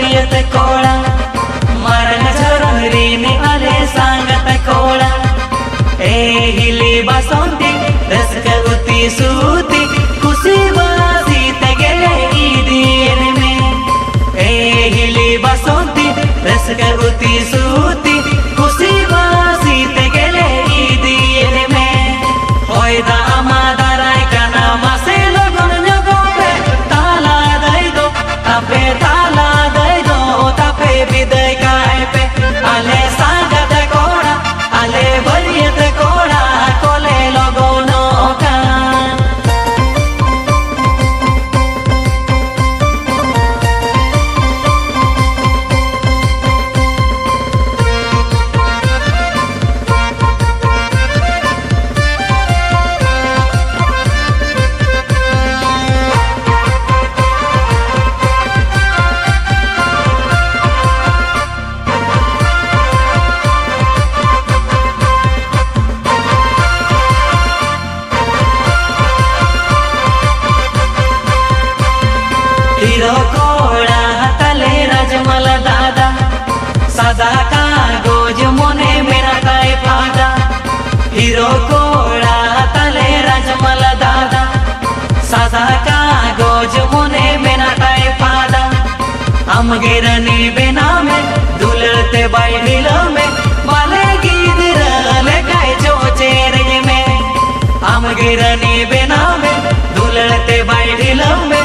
बरियत कोड़ा मारंग झरहरी ने आले सांगत कोड़ा ए हिली बसंती रसक उती सूती खुशी बासी तगले ईदीन में ए हिली बसंती रसक उती सूती खुशी बासी तगले ईदीन में होयदा आमादा राय काना मासे लगन जगो पे ताला दई दो तापे ताला दई दो तापे विदय काय पे आले सांगत कोड़ा आले बरियत कोड़ा कोले लगोनो का हीरो कोड़ा तले रजमल दादा सदा का गोज मोने मेरा ताए फादा हीरो कोड़ा तले रजमल दादा सदा का गोज मोने मेरा ताए फादा हम गिरनी बिना में दुलते बैठिल में वाले गिदर ले गाय जो चेरे में हम गिरनी बिना में दुलते बैठिल में